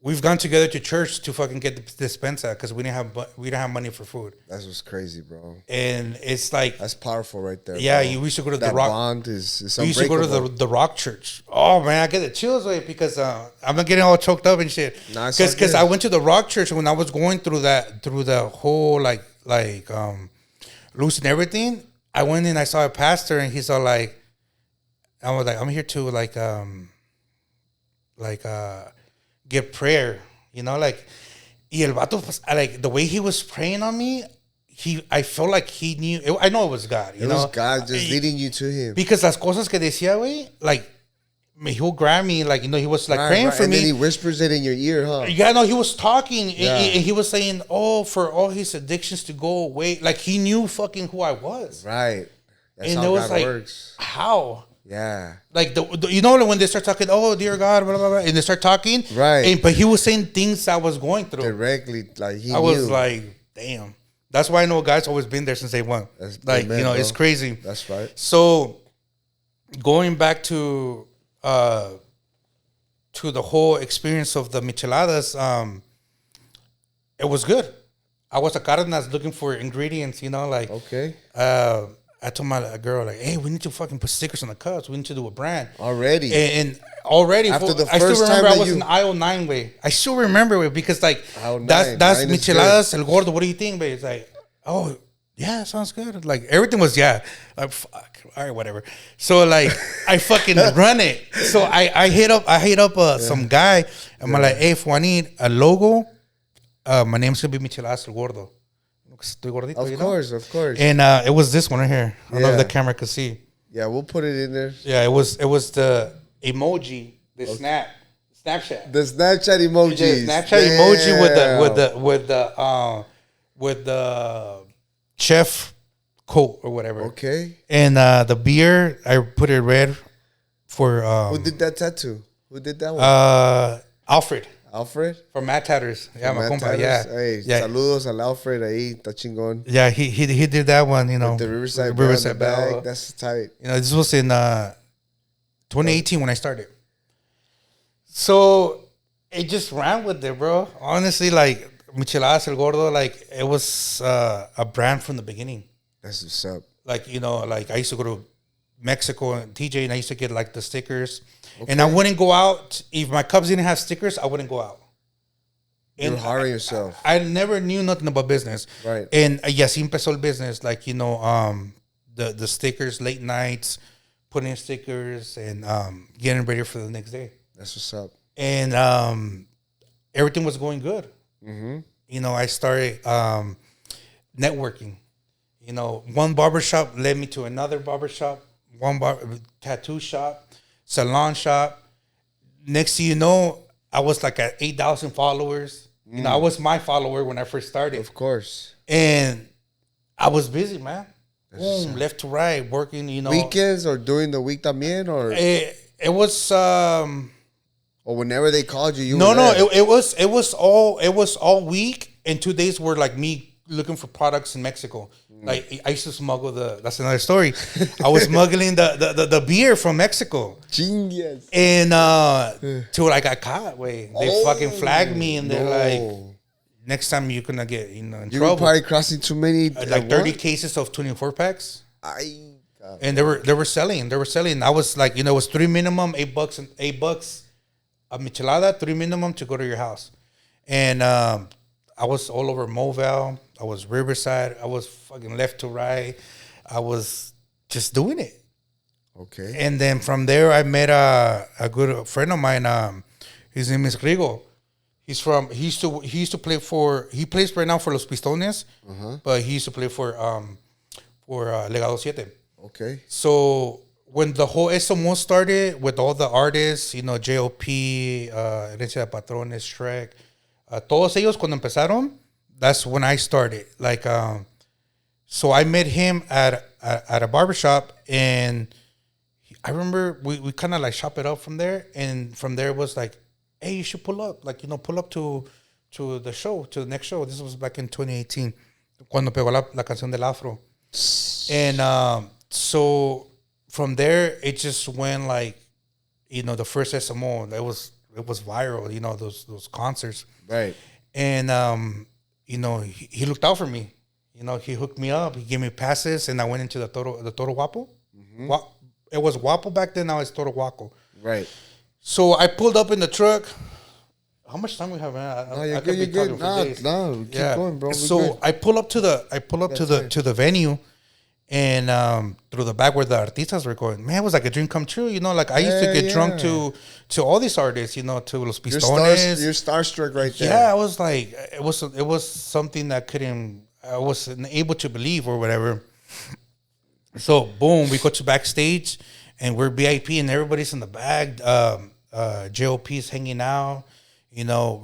We've gone together to church to fucking get the dispensa because we didn't have money for food. That's what's crazy, bro. And it's like that's powerful right there. Yeah, bro. We used to go to that the rock. Bond is we used to go to the rock church. Oh man, I get the chills because I'm not getting all choked up and shit. Because I went to the rock church when I was going through the whole like losing everything. I went and I saw a pastor and he's all like. I was like, I'm here to get prayer, like, y el vato, like the way he was praying on me, I felt like he knew. I know it was God, It was God just leading you to Him. Because las cosas que decía, güey, like, he'll grab me, like, he was like praying for and me. And then he whispers it in your ear, huh? Yeah, no, he was talking, and he was saying, for all his addictions to go away, like he knew fucking who I was. Right. That's and how it was God like, works. How? Yeah. Like, when they start talking, oh, dear God, blah, blah, blah, and they start talking. Right. But he was saying things I was going through. Directly, like he knew. I was like, damn. That's why I know God's always been there since day one. That's like, amen, bro. It's crazy. That's right. So, going back to the whole experience of the micheladas, it was good. I was a Cardenas looking for ingredients, like. Okay. I told my girl, like, hey, we need to fucking put stickers on the cups. We need to do a brand. Already. And already. After the I still first remember time I was in aisle 9 way. I still remember it because, like, that's micheladas, el gordo. What do you think, babe? It's like, oh, yeah, sounds good. Like, everything was, like, fuck. All right, whatever. So, like, I fucking run it. So, I hit up some guy. And I'm like, hey, if I need a logo, my name's going to be Micheladas el Gordo. Estoy gordito, Of course, of course. And it was this one right here. I don't know if the camera could see. Yeah, we'll put it in there. Yeah, it was the emoji, the Snapchat. The Snapchat emojis. Yeah, Snapchat emoji with the chef coat or whatever. Okay. And the beer, I put it red for. Who did that tattoo? Who did that one? Alfred. Alfred? From Matt Tatters. Yeah, my compa. Yeah. Hey, yeah. Saludos al Alfred ahí, está chingón. Yeah, he did that one, you know. With the Riverside bag. That's tight. You know, this was in 2018 when I started. So it just ran with it, bro. Honestly, like Micheladas El Gordo, like it was a brand from the beginning. That's what's up. Like, you know, like I used to go to Mexico and TJ, and I used to get like the stickers. Okay. And I wouldn't go out if my Cubs didn't have stickers. I wouldn't go out. You're hard on yourself. I never knew nothing about business. Right. And así empezó el business. Like, you know, the stickers, late nights, putting in stickers and getting ready for the next day. That's what's up. And everything was going good. Mm-hmm. You know, I started networking. You know, one barbershop led me to another barbershop, tattoo shop, salon shop. Next thing you know, I was like at 8,000 followers. You know, I was my follower when I first started. Of course. And I was busy, man. Boom, left to right, working, you know. Weekends or during the week también? Or it was... or whenever they called you, it was all week, and 2 days were like me looking for products in Mexico. Like I used to smuggle that's another story. I was smuggling the beer from Mexico. Genius. And till I got caught. They fucking flagged me, and they're like, next time you're gonna get in trouble. You were probably crossing too many. Like 30 cases of 24 packs. And they were selling. I was like, you know, it was $3 minimum, $8 a michelada, $3 minimum to go to your house. And I was all over Mobile. I was Riverside. I was fucking left to right. I was just doing it. Okay. And then from there, I met a good friend of mine. His name is Rigo. He used to play for. He plays right now for Los Pistones, but he used to play for Legado 7. Okay. So when the whole SMO started with all the artists, you know, J.O.P., Herencia de Patrones, Shrek, todos ellos cuando empezaron, that's when I started. Like, so I met him at a barbershop, and I remember we kind of like shop it up from there, and from there it was like, hey, you should pull up, like, you know, pull up to the show, to the next show. This was back in 2018, cuando pegó la canción del Afro. And so from there, it just went like, you know, the first SMO, it was viral, you know, those concerts. Right. And, you know, he looked out for me. You know, he hooked me up. He gave me passes, and I went into the Toro Guapo. Mm-hmm. It was Guapo back then. Now it's Toro Guapo. Right. So I pulled up in the truck. How much time we have, man? I could be talking for days. No, keep going, bro. So I pull up to the venue, and through the back where the artistas were going, man, it was like a dream come true. You know, like I used to get drunk to all these artists. You know, to Los Pistones. You're starstruck right there. Yeah, I was like, it was something that I wasn't able to believe or whatever. So boom, we go to backstage, and we're VIP, and everybody's in the back. JOP's hanging out. You know,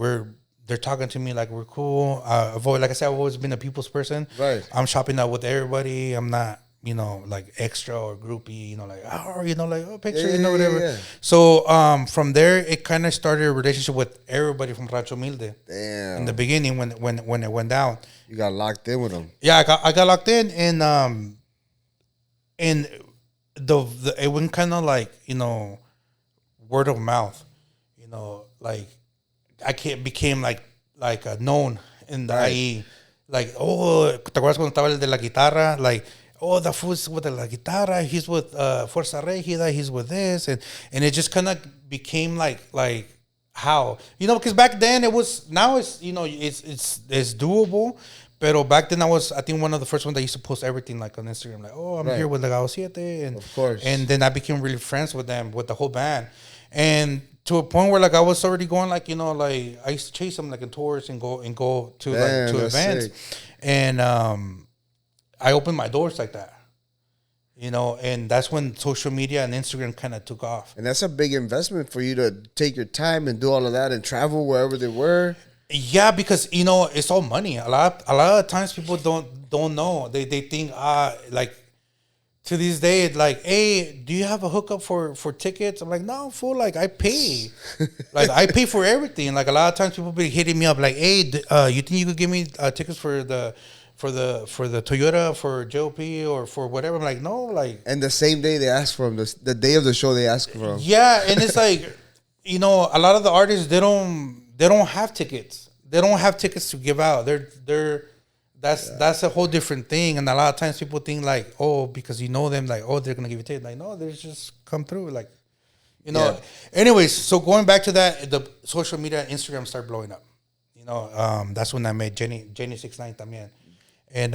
they're talking to me like we're cool. Like I said, I've always been a people's person. Right. I'm shopping out with everybody. I'm not, you know, like extra or groupie. You know, like picture, you know, whatever. Yeah. So from there, it kind of started a relationship with everybody from Rancho Humilde. Damn. In the beginning, when it went down, you got locked in with them. Yeah, I got locked in, and it went kind of like, you know, word of mouth. You know, like became like known in the IE. Like, oh, ¿te acuerdas cuando estaba el de la guitarra? Like, oh, the fool's with the la guitarra. He's with Fuerza Regida. He's with this, and it just kind of became like how, you know, because back then it's, you know, it's doable. Pero back then I think one of the first ones that used to post everything like on Instagram, like, oh, I'm here with Legado 7, and of course, and then I became really friends with them, with the whole band. And to a point where like I was already going like, you know, like I used to chase them like in tours and go to like to events. Sick. And I opened my doors like that. You know, and that's when social media and Instagram kind of took off. And that's a big investment for you to take your time and do all of that and travel wherever they were. Yeah, because you know it's all money. A lot of times people don't know. They think like to this day like, hey, do you have a hookup for tickets? I'm like, no, fool. Like I pay, like I pay for everything. Like a lot of times people be hitting me up like, hey, you think you could give me tickets for the Toyota, for JOP, or for whatever? I'm like, no, like. And the same day they ask for them, the day of the show they ask for them. Yeah, and it's like, you know, a lot of the artists they don't have tickets. They don't have tickets to give out. That's a whole different thing. And a lot of times people think like, oh, because you know them, like, oh, they're gonna give you tickets. Like, no, they just come through, like, you know. Yeah. Anyways, so going back to that, the social media, Instagram started blowing up. You know, that's when I met Jenny 69 también. And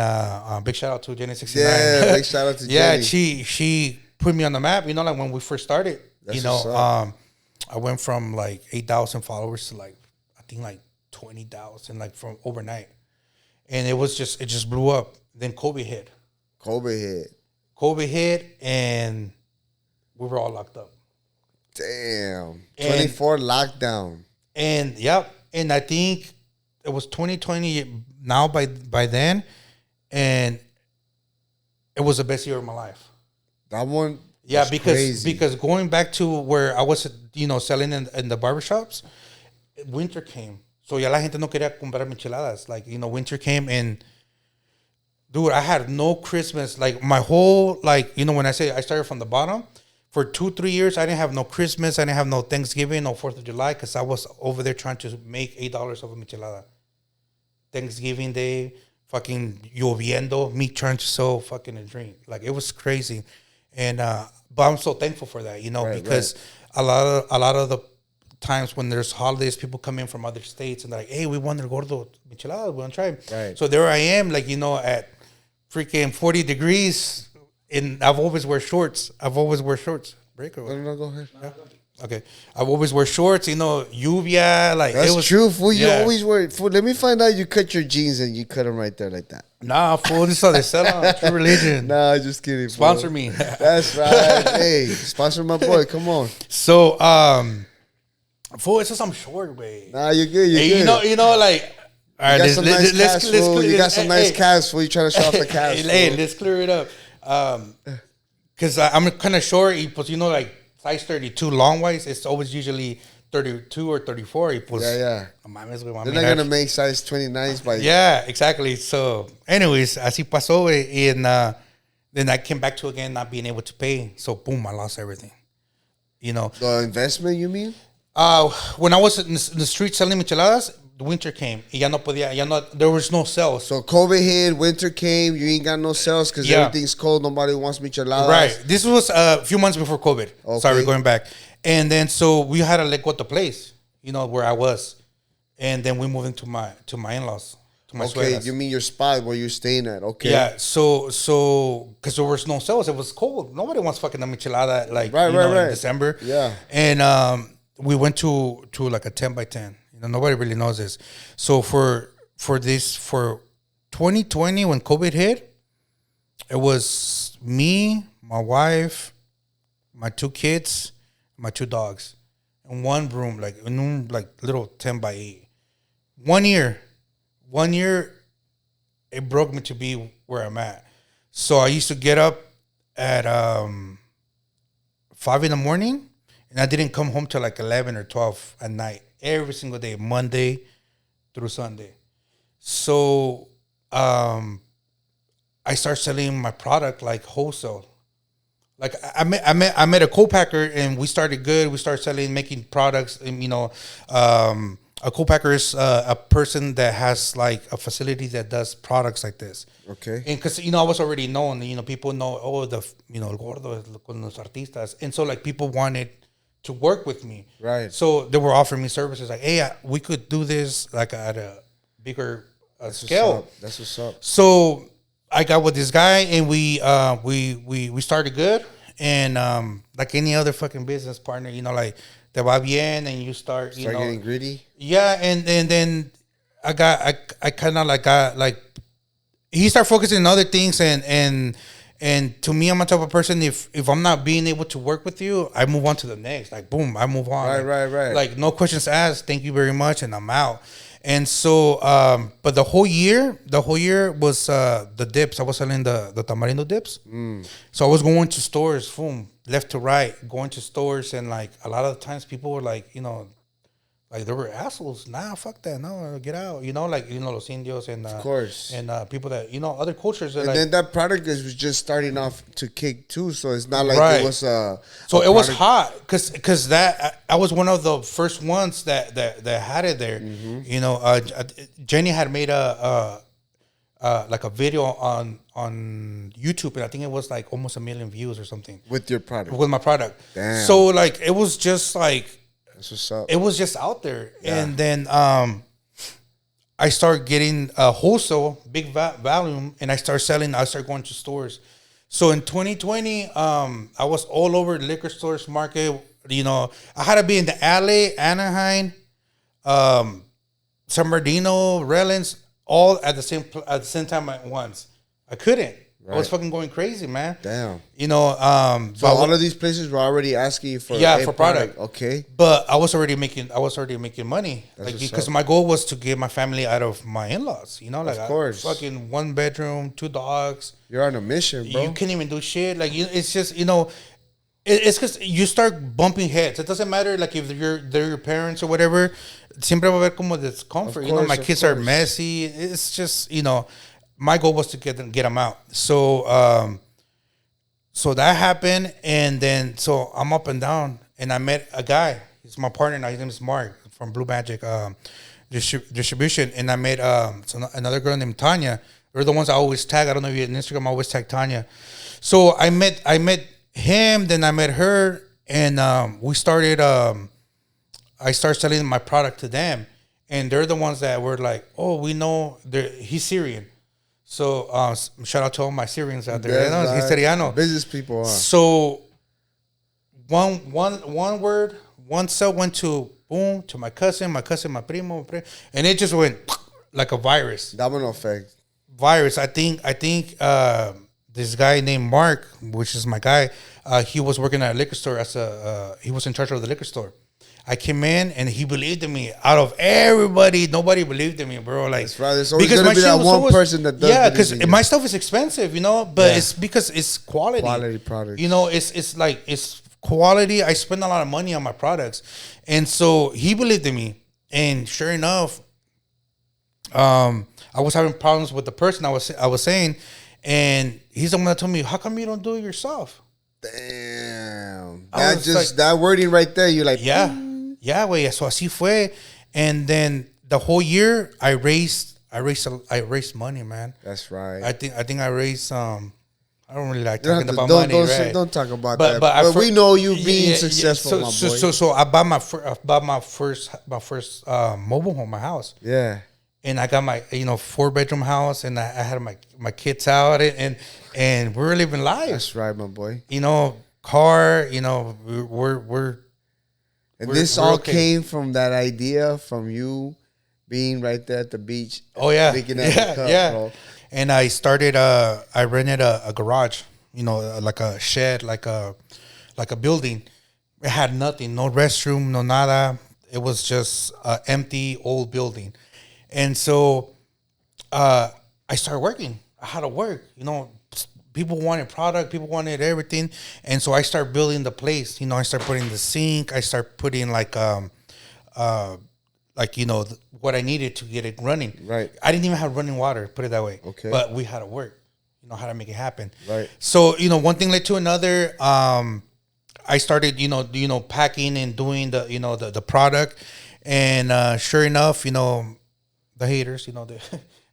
big shout out to Jenny 69. Yeah, big shout out to yeah, Jenny. she put me on the map. You know, like when we first started. That's, you know, I went from like 8,000 followers to like I think like 20,000 like from overnight, and it just blew up. Then COVID hit. COVID hit, and we were all locked up. Damn, 24 lockdown. And yep, and I think it was 2020 now by then. And it was the best year of my life. That one, yeah, because going back to where I was, you know, selling in the barbershops, winter came, so ya la gente no quería comprar micheladas. Like, you know, winter came, and dude, I had no Christmas. Like my whole, like, you know, when I say I started from the bottom, for 2-3 years I didn't have no Christmas, I didn't have no Thanksgiving, no 4th of July, because I was over there trying to make $8 of a michelada. Thanksgiving Day. Fucking lloviendo, me trying to sell fucking a drink. Like, it was crazy. And but I'm so thankful for that, you know, because a lot of the times when there's holidays, people come in from other states and they're like, hey, we want the Gordo micheladas, we want to try them. Right. So there I am, like, you know, at freaking 40 degrees, and I've always wear shorts. Break or what? No, go ahead. Yeah. Okay, I always wear shorts, you know, lluvia, like that's it was, true. Fool, you always wear. Fool, let me find out you cut your jeans and you cut them right there like that. Nah, fool, this is how they sell them. True religion. Nah, just kidding. Sponsor fool. me. That's right. Hey, sponsor my boy. Come on. So, fool, it's just I'm short, way. Nah, you're good. You're good. You know, like. All right, you got some nice calves, fool. You trying to show off the calves? Hey, let's clear it up. Because I'm kind of short, but you know, like. Size 32 long wise, it's always usually 32 or 34. Yeah. They're not gonna make size 29s by. Yeah, exactly. So, anyways, así pasó, and then I came back to again not being able to pay. So, boom, I lost everything. You know, the investment. You mean? When I was in the street selling micheladas, the winter came. There was no sales. So COVID hit, winter came. You ain't got no sales because everything's cold. Nobody wants micheladas. Right. This was a few months before COVID. Okay. Sorry, going back. And then so we had to let go of the place, you know, where I was, and then we moved into my in-laws. To my suegras. You mean your spot where you're staying at? Okay. Yeah. So because there was no sales, it was cold. Nobody wants fucking a michelada like in December. Yeah. And we went to like a 10 by 10. Nobody really knows this. So for 2020 when COVID hit, it was me, my wife, my 2 kids, my 2 dogs, in one room, like in like little 10 by 8. 1 year, it broke me to be where I'm at. So I used to get up at 5 a.m, and I didn't come home till like 11 or 12 at night. Every single day, Monday through Sunday. So I started selling my product like wholesale. Like I met a co-packer, and we started good. We started making products. And, you know, a co-packer is a person that has like a facility that does products like this. Okay. And because, you know, I was already known. You know, people know, oh, el Gordo con los artistas. And so like people wanted to work with me. Right. So they were offering me services like, hey, we could do this like at a bigger scale. That's what's up. So I got with this guy, and we started good. And like any other fucking business partner, you know, like te va bien, and you start getting greedy. Yeah, and then I kind of like got like he started focusing on other things, and to me, I'm a type of person. If I'm not being able to work with you, I move on to the next. Like boom, I move on. Right. Like no questions asked. Thank you very much, and I'm out. And so, but the whole year was the dips. I was selling the tamarindo dips. So I was going to stores, boom, left to right, going to stores, and like a lot of the times people were like, like they were assholes. Nah, fuck that. No, get out. Like los indios and of course, and people that other cultures. And like, then that product was just starting off to kick too, so it's not like it was So it was hot because that I was one of the first ones that had it there. Jenny had made a like a video on YouTube, and I think it was like almost 1 million views or something with your product. With my product. Damn. So like it was just like. That's what's up. It was just out there, and then I started getting wholesale, big volume, and I started going to stores. So in 2020, I was all over the liquor stores market. I had to be in the LA, Anaheim, San Bernardino, Redlands, all at the same time at once. I couldn't. Right. I was fucking going crazy, man. Damn. So all of these places were already asking you for for product. Okay. But I was already making money. That's like because my goal was to get my family out of my in-laws. Like of course. Fucking 1 bedroom, 2 dogs. You're on a mission, bro. You can't even do shit. Like it's just it's because you start bumping heads. It doesn't matter like if they're your parents or whatever. Siempre va a haber como discomfort. Course, my kids are messy. It's just my goal was to get them out. So so that happened, and then so I'm up and down, and I met a guy. He's my partner now. His name is Mark from Blue Magic Distribution, and I met another girl named Tanya. They're the ones I always tag. I don't know if you on Instagram. I always tag Tanya. So I met him, then I met her, and we started. I started selling my product to them, and they're the ones that were like, "Oh, we know he's Syrian." So shout out to all my Syrians out there. He's Syriano. Business people. So one word, one cell went to boom to my cousin, my primo, and it just went like a virus. Domino effect. Virus. I think this guy named Mark, which is my guy, he was working at a liquor store he was in charge of the liquor store. I came in and he believed in me. Out of everybody, nobody believed in me, bro. Like, that's right. There's always going to be that one person that does. Yeah, because my stuff is expensive, but it's because it's quality. Quality products. It's like it's quality. I spend a lot of money on my products, and so he believed in me. And sure enough, I was having problems with the person I was saying, and he's the one that told me, "How come you don't do it yourself?" Damn, that wording right there. You're like, Yeah, güey, eso así fue. And then the whole year I raised money, man. That's right. I think I raised I don't really like talking about money, right? Don't talk about that. But we know you being successful, my boy. So I bought my first mobile home, my house. Yeah. And I got my 4-bedroom house, and I had my kids out, and we're living life. That's right, my boy. Car. We're and this all came from that idea from you being right there at the beach. Oh yeah, looking at the cup, bro. And I started. I rented a garage. Like a shed, like a building. It had nothing, no restroom, no nada. It was just an empty old building. And so I started working. I had to work. People wanted product. People wanted everything. And so I started building the place. I started putting the sink. I started putting what I needed to get it running. Right. I didn't even have running water, put it that way. Okay. But we had to work. How to make it happen. Right. So, one thing led to another. I started, packing and doing the product. And sure enough, the haters,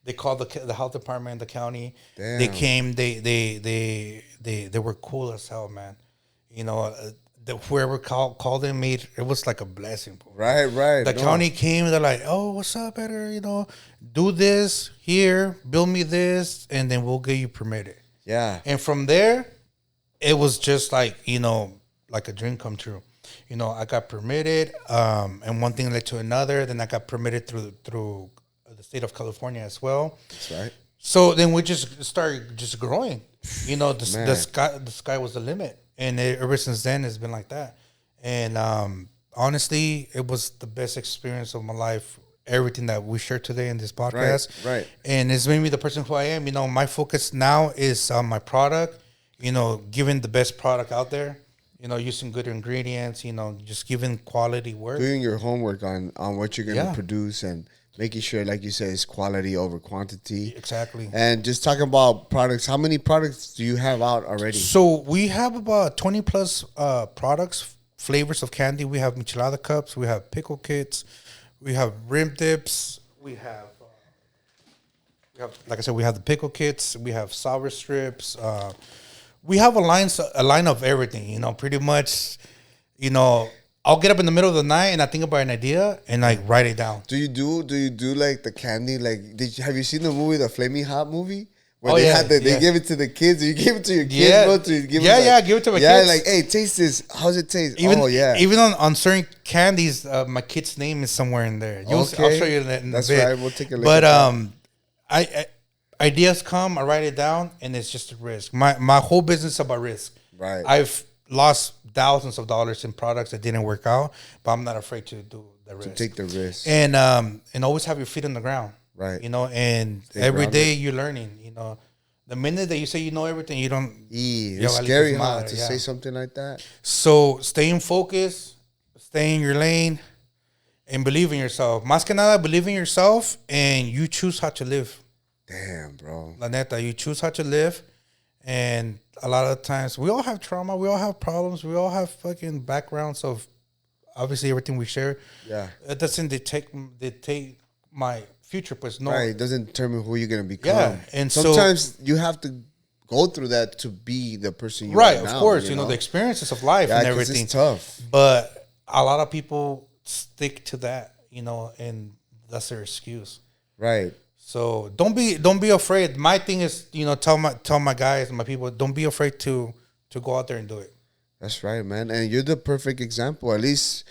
they called the health department, the county. Damn. They came. They were cool as hell, man. Whoever called them it was like a blessing. Right. The county came. They're like, "Oh, what's up, better? Do this here, build me this, and then we'll get you permitted." Yeah. And from there, it was just like like a dream come true. I got permitted, and one thing led to another. Then I got permitted through the state of California as well. That's right. So then we just started just growing. The Man. sky was the limit, and ever since then it's been like that. And honestly, it was the best experience of my life. Everything that we share today in this podcast, Right. and it's made me the person who I am. My focus now is on my product. Giving the best product out there. Using good ingredients. Just giving quality work. Doing your homework on what you're gonna Yeah. produce and making sure, like you said, it's quality over quantity. Exactly. And just talking about products, how many products do you have out already? So we have about 20 plus products, flavors of candy. We have michelada cups. We have pickle kits. We have rim dips. We have, like I said, we have the pickle kits. We have sour strips. We have a line of everything. Pretty much. I'll get up in the middle of the night and I think about an idea and like write it down. Do you do like the candy? Like, have you seen the movie, the Flaming Hot movie? Where Oh, they give it to the kids. You give it to your kids, Yeah. bro. To give Give it to my kids. like, hey, taste this. How's it taste? Even on certain candies, my kid's name is somewhere in there. I'll show you that in That's a bit. right. We'll take a look. But at that. I ideas come, I write it down, and it's just a risk. My whole business is about risk. Right. I've lost thousands of dollars in products that didn't work out, but I'm not afraid to do the risk. To take the risk. And always have your feet on the ground. Right. And every day you're learning. The minute that you say you know everything, you don't. It's scary, huh? To say something like that. So staying focused, stay in your lane, and believe in yourself. Más que nada, believe in yourself, and you choose how to live. Damn, bro. La neta, you choose how to live, and a lot of times we all have trauma, we all have problems, we all have fucking backgrounds of obviously everything we share. Yeah. It doesn't dictate my future, pues no. Right. It doesn't determine who you're gonna become. Yeah, and sometimes you have to go through that to be the person you right, are now. of course, the experiences of life and 'cause everything. it's tough. But a lot of people stick to that, and that's their excuse. Right. So don't be afraid. My thing is, tell my guys and my people, don't be afraid to go out there and do it. That's right, man. And you're the perfect example. At least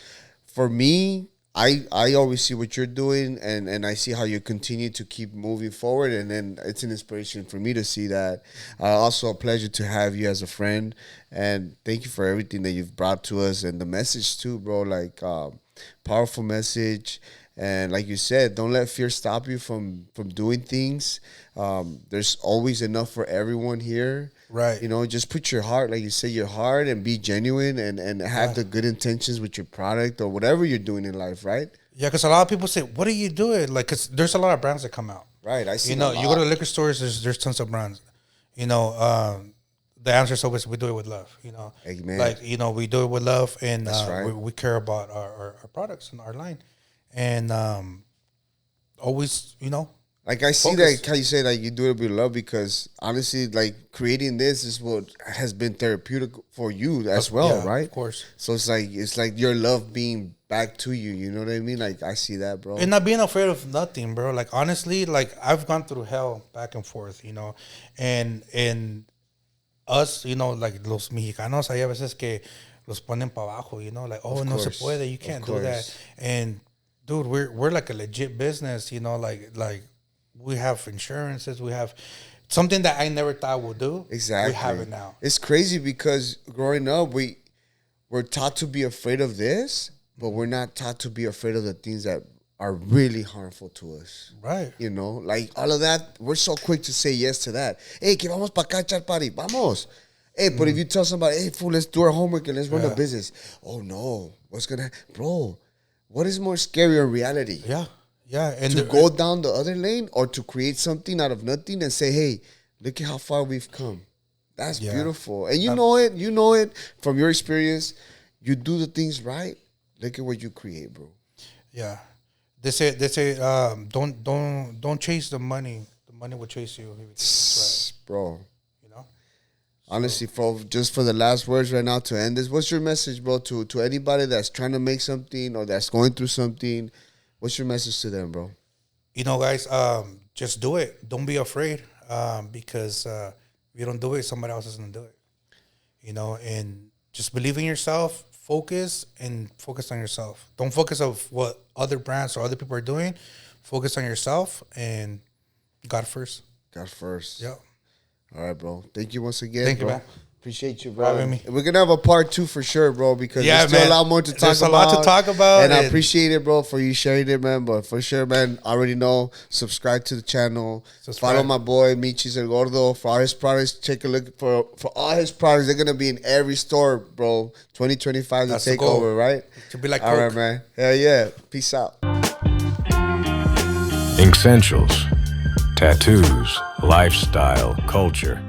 for me, I always see what you're doing, and I see how you continue to keep moving forward, and then it's an inspiration for me to see that. Also a pleasure to have you as a friend, and thank you for everything that you've brought to us, and the message too, bro. Like, powerful message. And like you said, don't let fear stop you from doing things. There's always enough for everyone here. Right. Just put your heart, like you say, your heart, and be genuine, and have the good intentions with your product or whatever you're doing in life, right? Yeah, because a lot of people say, "What are you doing?" Like, because there's a lot of brands that come out. Right. I see. You go to liquor stores. There's tons of brands. The answer is always we do it with love. Amen. Like we do it with love, and That's right. we care about our products and our line, and always Like I see focus. that how you say that you do it with love, because honestly, like creating this is what has been therapeutic for you as well, Yeah, right? of course. So it's like your love being back to you. You know what I mean? Like I see that, bro. And not being afraid of nothing, bro. Like honestly, like I've gone through hell back and forth, and us, like los mexicanos, hay a veces que los ponen para abajo, like, oh, no se puede, you can't do that. And dude, we're like a legit business, like we have insurances, we have something that I never thought we'll do. Exactly. We have it now. It's crazy because growing up, we're taught to be afraid of this, but we're not taught to be afraid of the things that are really harmful to us. Right. Like all of that, we're so quick to say yes to that. Hey, que vamos pa' acá, echar party. Vamos. Hey, but if you tell somebody, hey, fool, let's do our homework and let's run a business. Oh, no. What's going to bro, what is more scary in reality? Yeah. Yeah. And To go down the other lane, or to create something out of nothing and say, hey, look at how far we've come. That's beautiful. And you know it from your experience. You do the things right. Look at what you create, bro. Yeah. They say don't chase the money. The money will chase you. That's right. Bro. Honestly, just for the last words right now to end this, what's your message, bro, to anybody that's trying to make something or that's going through something? What's your message to them, bro? Guys, just do it. Don't be afraid, because if you don't do it, somebody else is going to do it. And just believe in yourself, focus on yourself. Don't focus of what other brands or other people are doing. Focus on yourself and God first. God first. Yeah. All right, bro. Thank you once again, Thank you, bro. man. Appreciate you, bro. Having me. We're gonna have a part 2 for sure, bro, because there's still man. a lot more to talk about. There's a lot to talk about. And I appreciate it, bro, for you sharing it, man. But for sure, man, I already know. Subscribe to the channel. Follow my boy, Michis and Gordo, for all his products. Take a look for all his products. They're gonna be in every store, bro. 2025 to take over, right? To be like all Coke. right, man. Hell yeah. Peace out. Inksentials. Tattoos, lifestyle, culture.